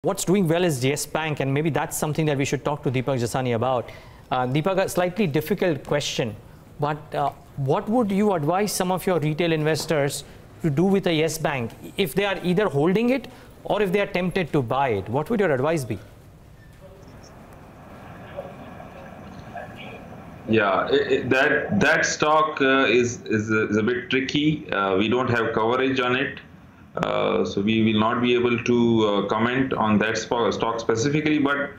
What's doing well is Yes Bank, and maybe that's something that we should talk to Deepak Jasani about. Deepak, a slightly difficult question, but what would you advise some of your retail investors to do with a Yes Bank if they are either holding it or if they are tempted to buy it? What would your advice be? Yeah, that stock is a bit tricky. We don't have coverage on it. So we will not be able to comment on that stock specifically, but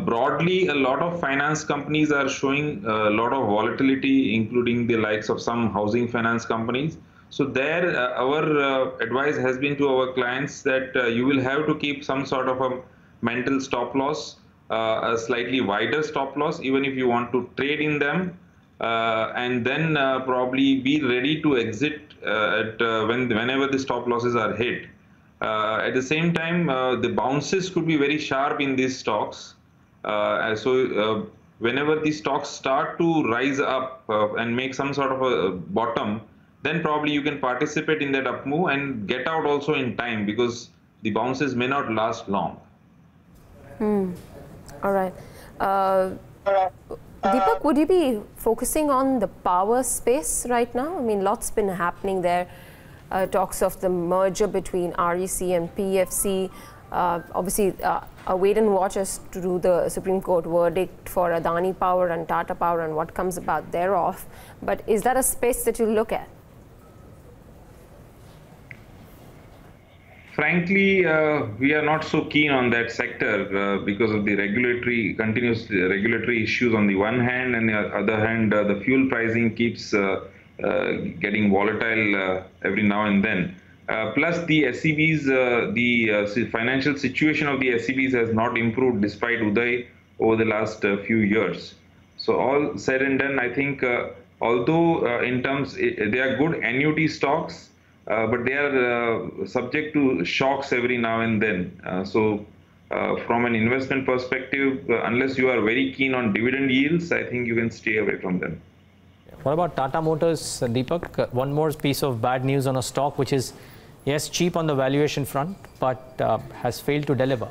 broadly, a lot of finance companies are showing a lot of volatility, including the likes of some housing finance companies. So there, our advice has been to our clients that you will have to keep some sort of a mental stop loss, a slightly wider stop loss, even if you want to trade in them. And then probably be ready to exit whenever the stop losses are hit. At the same time, the bounces could be very sharp in these stocks. So whenever these stocks start to rise up and make some sort of a bottom, then probably you can participate in that up move and get out also in time, because the bounces may not last long. All right. Deepak, would you be focusing on the power space right now? I mean, lots been happening there. Talks of the merger between REC and PFC. Obviously, a wait and watch as to the Supreme Court verdict for Adani Power and Tata Power and what comes about thereof. But is that a space that you look at? Frankly, we are not so keen on that sector because of the continuous regulatory issues on the one hand, and the other hand, the fuel pricing keeps getting volatile every now and then. Plus, the SEBs, the financial situation of the SEBs has not improved despite Uday over the last few years. So all said and done, I think although they are good annuity stocks, but they are subject to shocks every now and then. So from an investment perspective, unless you are very keen on dividend yields, I think you can stay away from them. What about Tata Motors, Deepak? One more piece of bad news on a stock which is, yes, cheap on the valuation front, but has failed to deliver.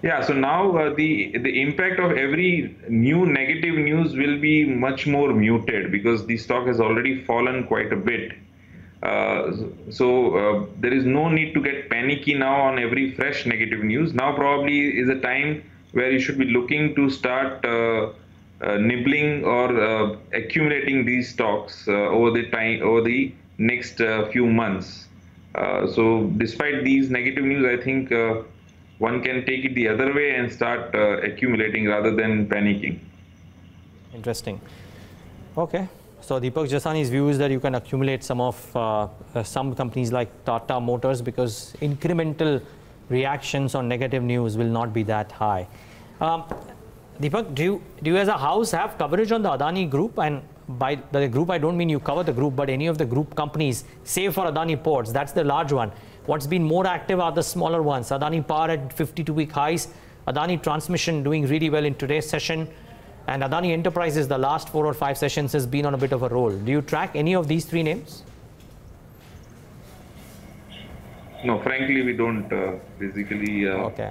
Yeah, so now the impact of every new negative news will be much more muted because the stock has already fallen quite a bit. So there is no need to get panicky now on every fresh negative news. Now probably is a time where you should be looking to start nibbling or accumulating these stocks over the next few months. So despite these negative news, I think one can take it the other way and start accumulating rather than panicking. Interesting. Okay. So Deepak Jasani's view is that you can accumulate some of some companies like Tata Motors because incremental reactions on negative news will not be that high. Deepak, do you as a house have coverage on the Adani Group? And by the group, I don't mean you cover the group, but any of the group companies, save for Adani Ports, that's the large one. What's been more active are the smaller ones. Adani Power at 52-week highs, Adani Transmission doing really well in today's session, and Adani Enterprises, the last 4 or 5 sessions has been on a bit of a roll. Do you track any of these 3 names? No, frankly, we don't. Basically, okay.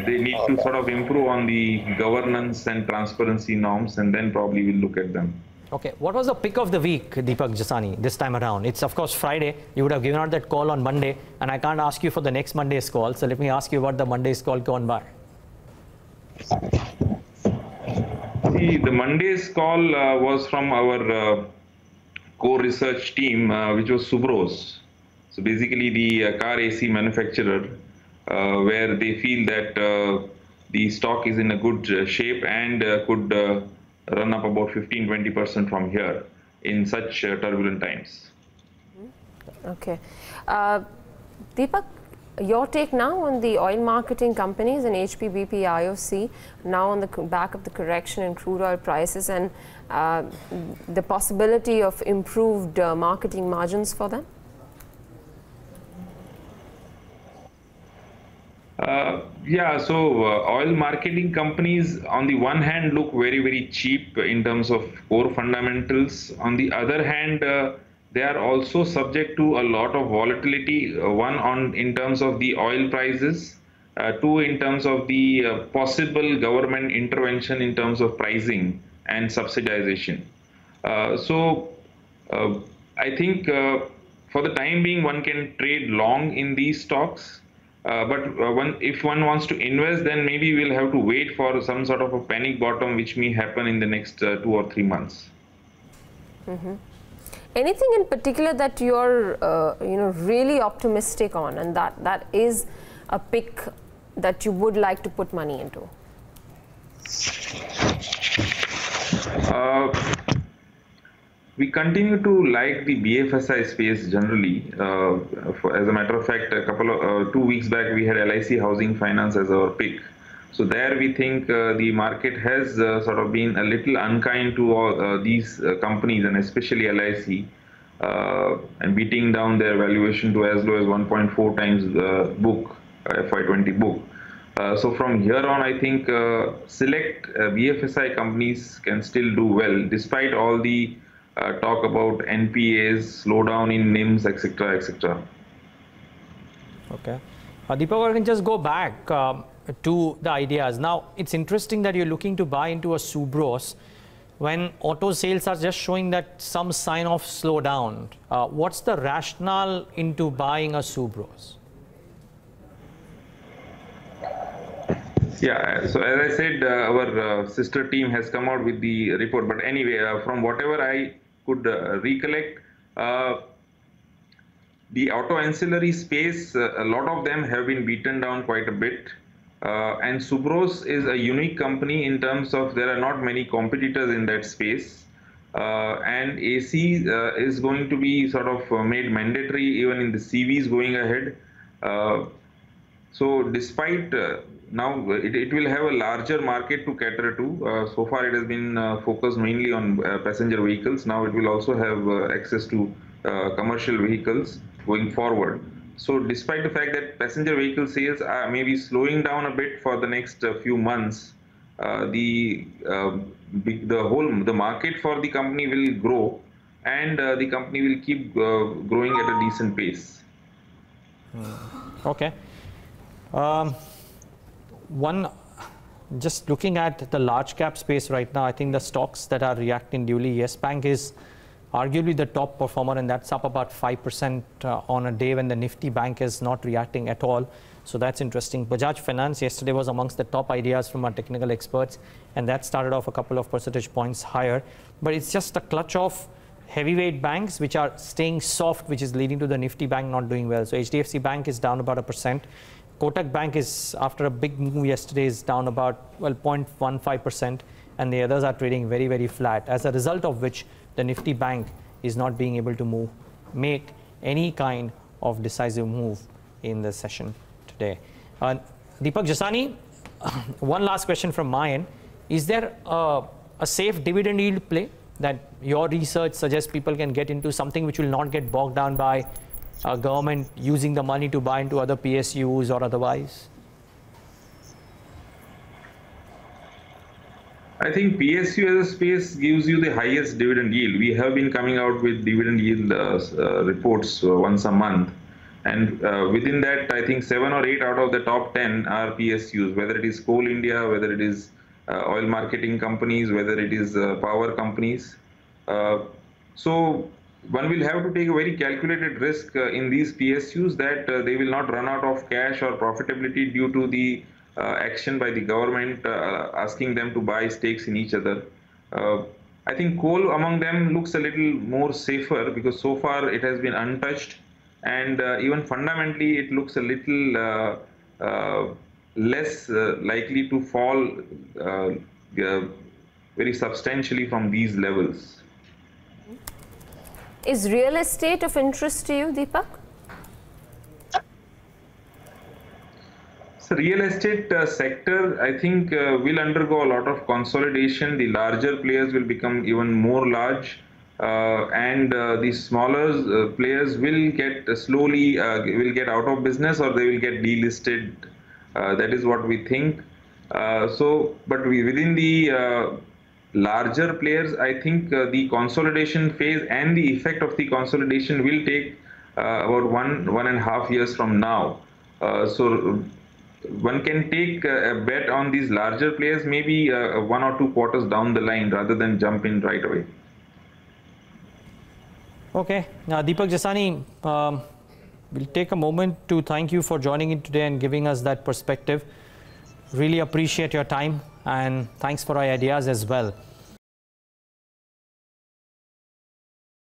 They need to sort of improve on the governance and transparency norms, and then probably we'll look at them. Okay, what was the pick of the week, Deepak Jasani, this time around? It's of course Friday. You would have given out that call on Monday, and I can't ask you for the next Monday's call. So let me ask you about the Monday's call gone by. The Monday's call was from our core research team, which was Subros. So basically the car AC manufacturer, where they feel that the stock is in a good shape and could run up about 15–20% from here in such turbulent times. Okay. Deepak, your take now on the oil marketing companies and HPBP IOC, now on the back of the correction in crude oil prices and the possibility of improved marketing margins for them? Yeah, so oil marketing companies on the one hand look very, very cheap in terms of core fundamentals. On the other hand, they are also subject to a lot of volatility. One in terms of the oil prices, two in terms of the possible government intervention in terms of pricing and subsidization. So I think for the time being, one can trade long in these stocks. If one wants to invest, then maybe we'll have to wait for some sort of a panic bottom, which may happen in the next 2 or 3 months. Anything in particular that you're really optimistic on, and that is a pick that you would like to put money into? We continue to like the BFSI space generally. As a matter of fact, 2 weeks back, we had LIC Housing Finance as our pick. So there we think the market has sort of been a little unkind to all these companies, and especially LIC, and beating down their valuation to as low as 1.4 times book, FY20 book. So from here on, I think select BFSI companies can still do well, despite all the talk about NPAs, slowdown in NIMs, etc., etc. Okay. Deepak, I can just go back to the ideas. Now, it's interesting that you're looking to buy into a Subros when auto sales are just showing that some sign of slowdown. What's the rationale into buying a Subros? Yeah, so as I said, our sister team has come out with the report. But anyway, from whatever I could recollect, the auto ancillary space, a lot of them have been beaten down quite a bit. And Subros is a unique company in terms of there are not many competitors in that space. And AC is going to be sort of made mandatory even in the CVs going ahead. So despite now it will have a larger market to cater to. So far it has been focused mainly on passenger vehicles. Now it will also have access to commercial vehicles going forward. So despite the fact that passenger vehicle sales may be slowing down a bit for the next few months, the market for the company will grow, and the company will keep growing at a decent pace. Okay. Just looking at the large cap space right now, I think the stocks that are reacting duly, Yes Bank is arguably the top performer, and that's up about 5% on a day when the Nifty Bank is not reacting at all. So that's interesting. Bajaj Finance yesterday was amongst the top ideas from our technical experts, and that started off a couple of percentage points higher. But it's just a clutch of heavyweight banks which are staying soft, which is leading to the Nifty Bank not doing well. So HDFC Bank is down about 1%. Kotak Bank is, after a big move yesterday, is down about 0.15%, and the others are trading very, very flat, as a result of which the Nifty Bank is not being able to make any kind of decisive move in the session today. Deepak Jasani, one last question from my end. Is there a safe dividend yield play that your research suggests people can get into, something which will not get bogged down by government using the money to buy into other PSUs or otherwise? I think PSU as a space gives you the highest dividend yield. We have been coming out with dividend yield reports once a month. And within that, I think 7 or 8 out of the top 10 are PSUs, whether it is Coal India, whether it is oil marketing companies, whether it is power companies. So one will have to take a very calculated risk in these PSUs that they will not run out of cash or profitability due to the action by the government asking them to buy stakes in each other. I think coal among them looks a little more safer because so far it has been untouched, and even fundamentally it looks a little less likely to fall very substantially from these levels. Is real estate of interest to you, Deepak? So real estate sector, I think, will undergo a lot of consolidation. The larger players will become even more large, and the smaller players will get slowly will get out of business, or they will get delisted. That is what we think. But within the larger players, I think the consolidation phase and the effect of the consolidation will take about 1.5 years from now. So one can take a bet on these larger players maybe 1 or 2 quarters down the line rather than jump in right away. Okay, Deepak Jasani, we'll take a moment to thank you for joining in today and giving us that perspective. Really appreciate your time, and thanks for our ideas as well.